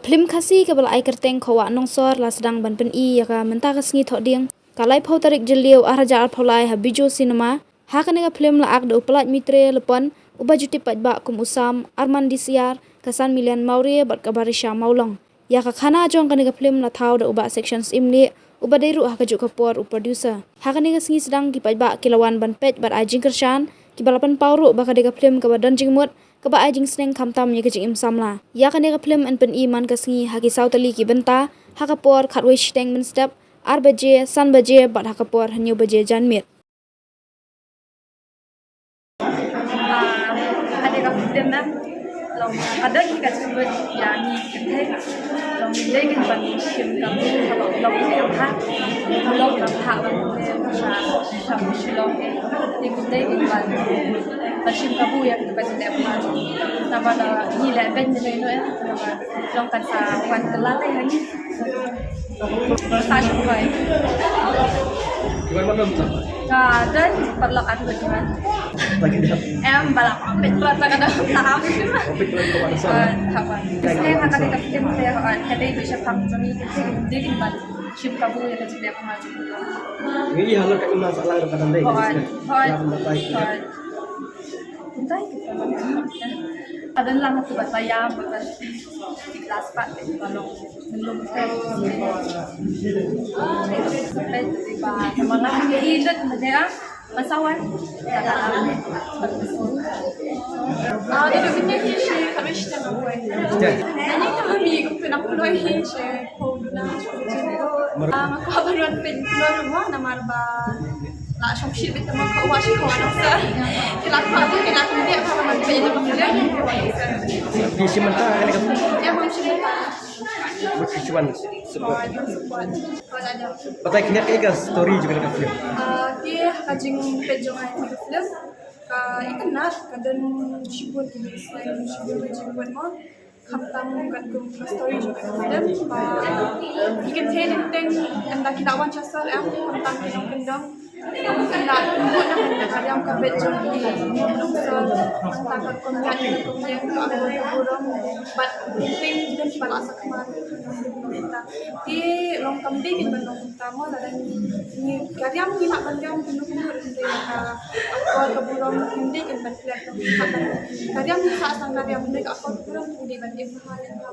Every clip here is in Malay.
film khasi ke bala ai kerteng khawa nongsor la sedang ban pen I ya ka menta ka sngi tho ding kalai phau tarik jeliu araja al phaulai habijo cinema ha ka nega film la ak do pelat mitre lepon uba juti patba kum usam arman disiar kasan milian maure bat kabarisha maulong ya ka khana jong ka nega film la thau da uba sections imni uba deiru ha ka juk kapor u producer ha ka nega sngi sedang ki patba kilawan ban pej bat ajing kershan ki balapan pauru ba ka nega film ka badan jingmut kaba ajing sneng khamtam ye kajing im samla ya ka nega film an pen I man ka sngi ha ki sautali ki benta ha ka por khatwe steng min step ar baje san baje bat ha ka por hanyu baje janmit ada ka film na long ada ki ka sebut ya ni kete long le kan ban sim ka bu ka long le ha long ka ha ban le sha sha shilong e ti ku te ki ban sim ka bu ya ki ban le ha ta ba la ni le ben le no ya long kan sa wan ka la te ha ni sa shi kai Gimana malam tak? dan perlu ada dengan Lagi dah. balap ambil terasa kadang tahap Topik lagi kau ada. apa saya akan kita film saya ada bisa faham ni dia kan ban ship kabu yang kecil dia maju Ini hal kat ina salah dekat anda. Ya mendapat. Entah kita ada lang tu bataya bukan di kelas pak kalau belum sampai di bawah mana hidup dia masawan Dito pinyahishi kami siya ng buhay. Nanyang kami kung pinakuloy hishi, kung na magkabaruan pinkuloy mo na marba la siyang shibit na mga kauwa siya kawa ng sir. Kilakpa ito, kilakpa hindi para magpili na makuloy. Di simanta kan kat. Dia mau shibit. Berkecuan sebab. Wala niya. Patay kena ke story juga dekat film. Dia kajing pedyo nga yung film. Ikanat, kadan shibut yung shibut yung mo. Kaptang gantung story juga film. Ikan thing anda kitawan siya sir, kaptang kinong-kindong. Anda tunggu na kanyang kabit yung nung sir, ang takot kong yan, kung yan ko ang burong. But thing din pala sa kamar. Di long kambing ban long tamo dan ni karyam ni nak banjang kuno-kuno hindi ako kaburong hindi kan ban plat long karyam ni sa sang karyam hindi ka ako burong hindi ban di mahalin ka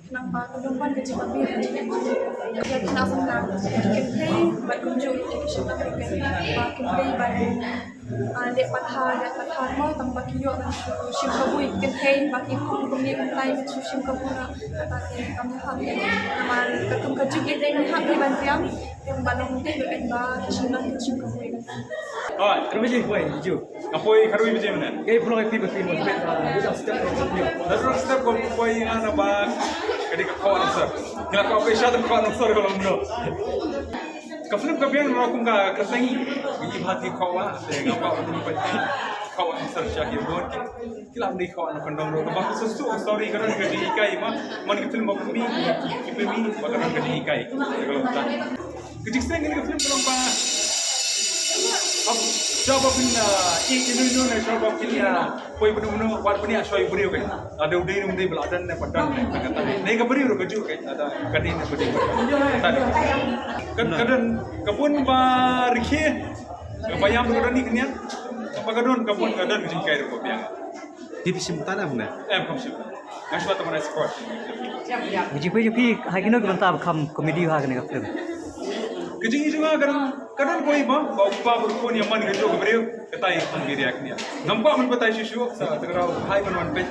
nang pa kadumpan ka jiba bi ya kinasang na kinhay ban kunju siya na kinhay ban dek patah mo tambah kiyo kan sim kabui kinhay baki kong kumni untay sim kabuna kata kami hati naman katung kajugit din happy ban tiang yang balong din ba sinang sim kabui terima kasih boy hijau kapoi karui macam mana Gaya pulang aktif film bet. Kita step lalu step kau kapoi ana ba kadi kau answer kila kau apa syarat kau answer kalau menurut Kaflim kapian melakukan kesengi biji hati kau dengan kau untuk menjadi kau answer syakir don kila mesti kau nak kandang ro bah sesu story kan kerja ikai man film bumi kipemi bahkan kerja ikai kalau tak kecik sengi film belum pa अब जब अपन एक इन्होंने ने जब अपन या कोई बनो वार बनी आशय बनी हो गई ada udah ini udah beladan ne padan ne kata ne ka beri ro kaju kai ada kadin ne beri tadi kadang kapun ba rikhe bayam kadang ni kenya apa kadang kapun kadang ni kai ro biang Di simanta na muna. kam sih ngan suatu mana sport Biji pi hai kena kita kam komedi ha kena film. Kejing juga kadang koi ba pa berkon yang man gejo kebreu ketai pangiriak ni nampak man patai susu sa tegrau hai man page